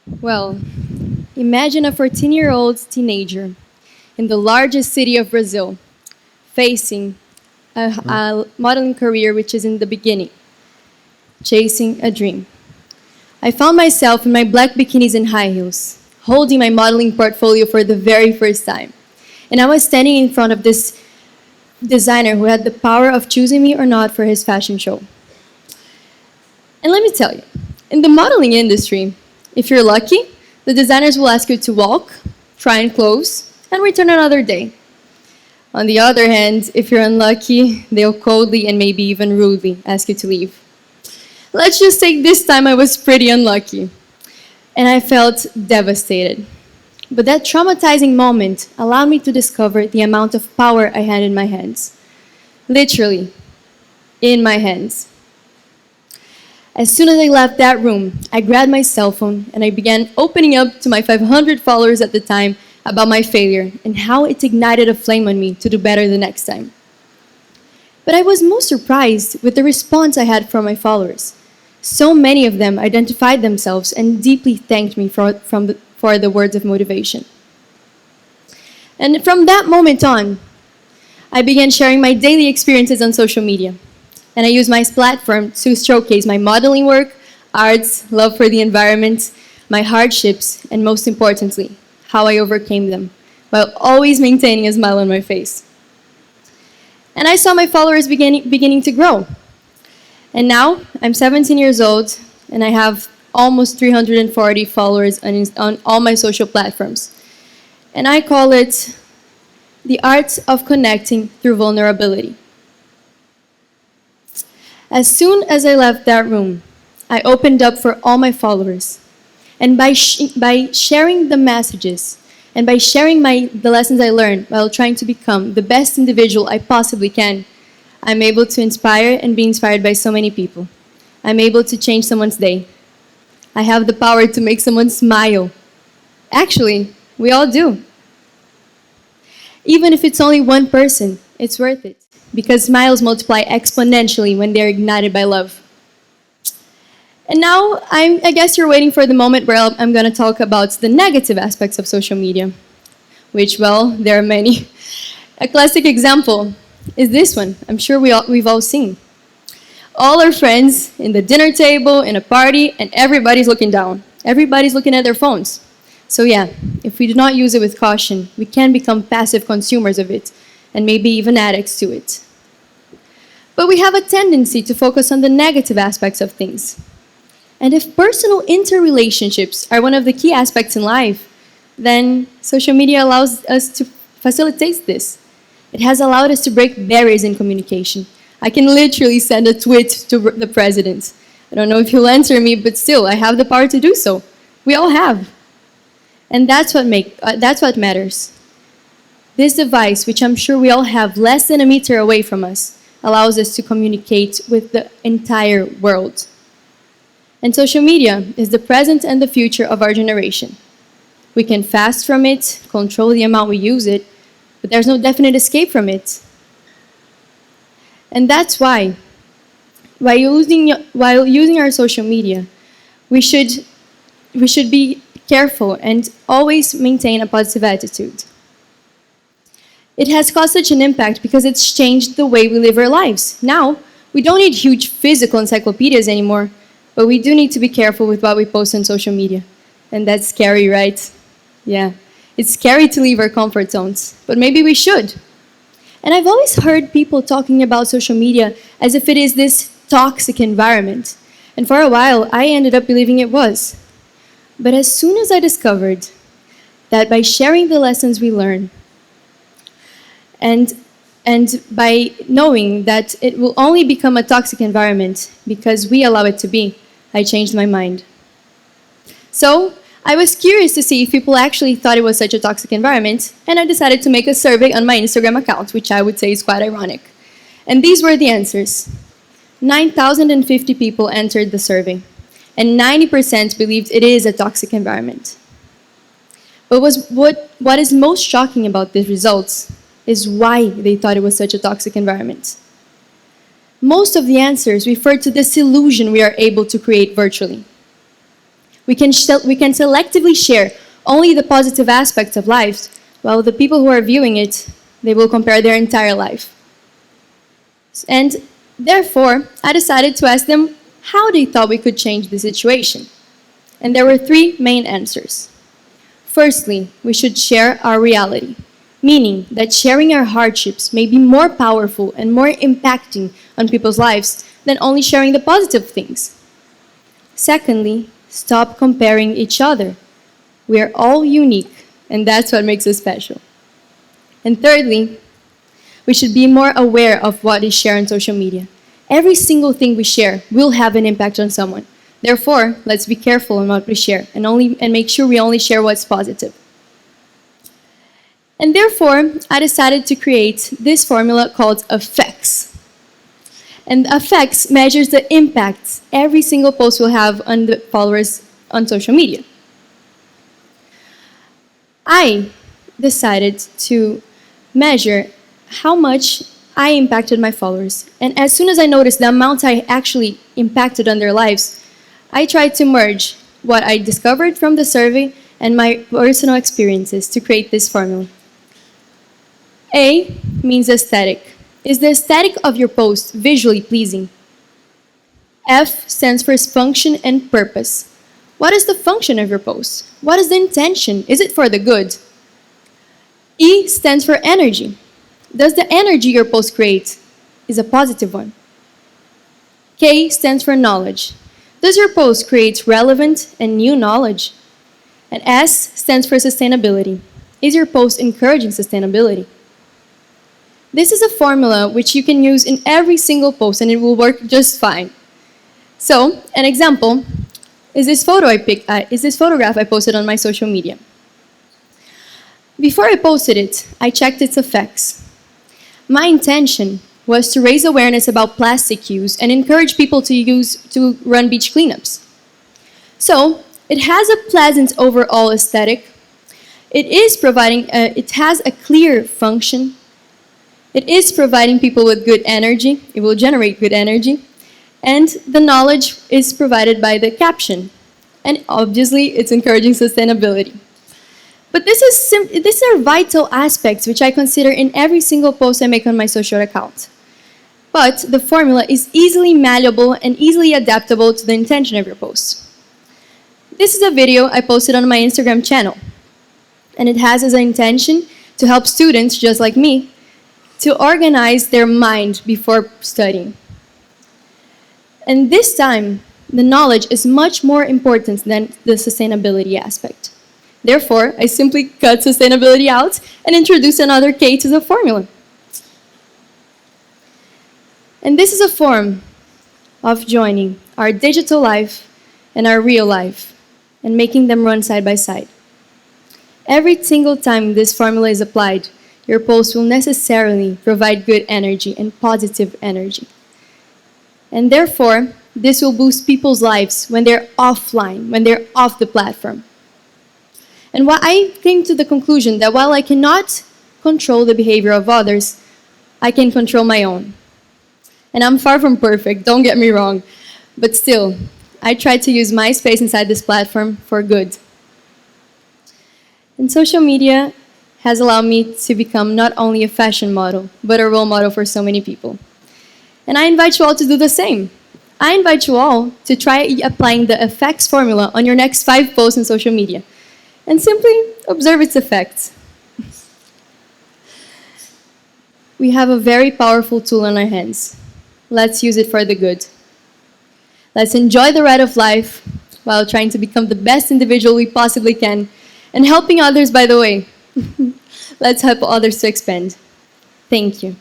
Well, imagine a 14-year-old teenager in the largest city of Brazil facing a modeling career which is in the beginning, chasing a dream. I found myself in my black bikinis and high heels, holding my modeling portfolio for the very first time. And I was standing in front of this designer who had the power of choosing me or not for his fashion show. And let me tell you, in the modeling industry, if you're lucky, the designers will ask you to walk, try on clothes, and return another day. On the other hand, if you're unlucky, they'll coldly and maybe even rudely ask you to leave. Let's just say this time I was pretty unlucky, and I felt devastated. But that traumatizing moment allowed me to discover the amount of power I had in my hands. Literally, in my hands. As soon as I left that room, I grabbed my cell phone and I began opening up to my 500 followers at the time about my failure and how it ignited a flame on me to do better the next time. But I was most surprised with the response I had from my followers. So many of them identified themselves and deeply thanked me for the words of motivation. And from that moment on, I began sharing my daily experiences on social media. And I used my platform to showcase my modeling work, arts, love for the environment, my hardships, and most importantly, how I overcame them, while always maintaining a smile on my face. And I saw my followers beginning to grow. And now, I'm 17 years old, and I have almost 340 followers on all my social platforms. And I call it the art of connecting through vulnerability. As soon as I left that room, I opened up for all my followers. And by sharing the messages and by sharing the lessons I learned while trying to become the best individual I possibly can, I'm able to inspire and be inspired by so many people. I'm able to change someone's day. I have the power to make someone smile. Actually, we all do. Even if it's only one person, it's worth it, because smiles multiply exponentially when they're ignited by love. And now, I guess you're waiting for the moment where I'm going to talk about the negative aspects of social media, which, well, there are many. A classic example is this one. I'm sure we've all seen. All our friends in the dinner table, in a party, and everybody's looking down. Everybody's looking at their phones. So yeah, if we do not use it with caution, we can become passive consumers of it, and maybe even addicts to it. But we have a tendency to focus on the negative aspects of things. And if personal interrelationships are one of the key aspects in life, then social media allows us to facilitate this. It has allowed us to break barriers in communication. I can literally send a tweet to the president. I don't know if he'll answer me, but still, I have the power to do so. We all have. And that's what matters. This device, which I'm sure we all have less than a meter away from us, allows us to communicate with the entire world. And social media is the present and the future of our generation. We can fast from it, control the amount we use it, but there's no definite escape from it. And that's why, while using our social media, we should be careful and always maintain a positive attitude. It has caused such an impact because it's changed the way we live our lives. Now, we don't need huge physical encyclopedias anymore, but we do need to be careful with what we post on social media. And that's scary, right? Yeah. It's scary to leave our comfort zones, but maybe we should. And I've always heard people talking about social media as if it is this toxic environment. And for a while, I ended up believing it was. But as soon as I discovered that by sharing the lessons we learn, and by knowing that it will only become a toxic environment because we allow it to be, I changed my mind. So, I was curious to see if people actually thought it was such a toxic environment, and I decided to make a survey on my Instagram account, which I would say is quite ironic. And these were the answers. 9,050 people entered the survey, and 90% believed it is a toxic environment. But what is most shocking about these results is why they thought it was such a toxic environment. Most of the answers refer to this illusion we are able to create virtually. We can selectively share only the positive aspects of life, while the people who are viewing it, they will compare their entire life. And therefore, I decided to ask them how they thought we could change the situation. And there were three main answers. Firstly, we should share our reality, meaning that sharing our hardships may be more powerful and more impacting on people's lives than only sharing the positive things. Secondly, stop comparing each other. We are all unique, and that's what makes us special. And thirdly, we should be more aware of what is shared on social media. Every single thing we share will have an impact on someone. Therefore, let's be careful on what we share and make sure we only share what's positive. And therefore, I decided to create this formula called effects. And effects measures the impact every single post will have on the followers on social media. I decided to measure how much I impacted my followers. And as soon as I noticed the amount I actually impacted on their lives, I tried to merge what I discovered from the survey and my personal experiences to create this formula. A means aesthetic. Is the aesthetic of your post visually pleasing? F stands for function and purpose. What is the function of your post? What is the intention? Is it for the good? E stands for energy. Does the energy your post create is a positive one? K stands for knowledge. Does your post create relevant and new knowledge? And S stands for sustainability. Is your post encouraging sustainability? This is a formula which you can use in every single post and it will work just fine. So, an example is this photograph I posted on my social media. Before I posted it, I checked its effects. My intention was to raise awareness about plastic use and encourage people to run beach cleanups. So, it has a pleasant overall aesthetic. It has a clear function. It is providing people with good energy. It will generate good energy. And the knowledge is provided by the caption. And obviously, it's encouraging sustainability. But these are vital aspects which I consider in every single post I make on my social account. But the formula is easily malleable and easily adaptable to the intention of your post. This is a video I posted on my Instagram channel. And it has as an intention to help students, just like me, to organize their mind before studying. And this time, the knowledge is much more important than the sustainability aspect. Therefore, I simply cut sustainability out and introduce another K to the formula. And this is a form of joining our digital life and our real life and making them run side by side. Every single time this formula is applied, your post will necessarily provide good energy and positive energy. And therefore, this will boost people's lives when they're offline, when they're off the platform. And I came to the conclusion that while I cannot control the behavior of others, I can control my own. And I'm far from perfect, don't get me wrong, but still, I try to use my space inside this platform for good. And social media has allowed me to become not only a fashion model, but a role model for so many people. And I invite you all to do the same. I invite you all to try applying the effects formula on your next 5 posts on social media and simply observe its effects. We have a very powerful tool in our hands. Let's use it for the good. Let's enjoy the ride of life while trying to become the best individual we possibly can and helping others by the way. Let's help others to expand. Thank you.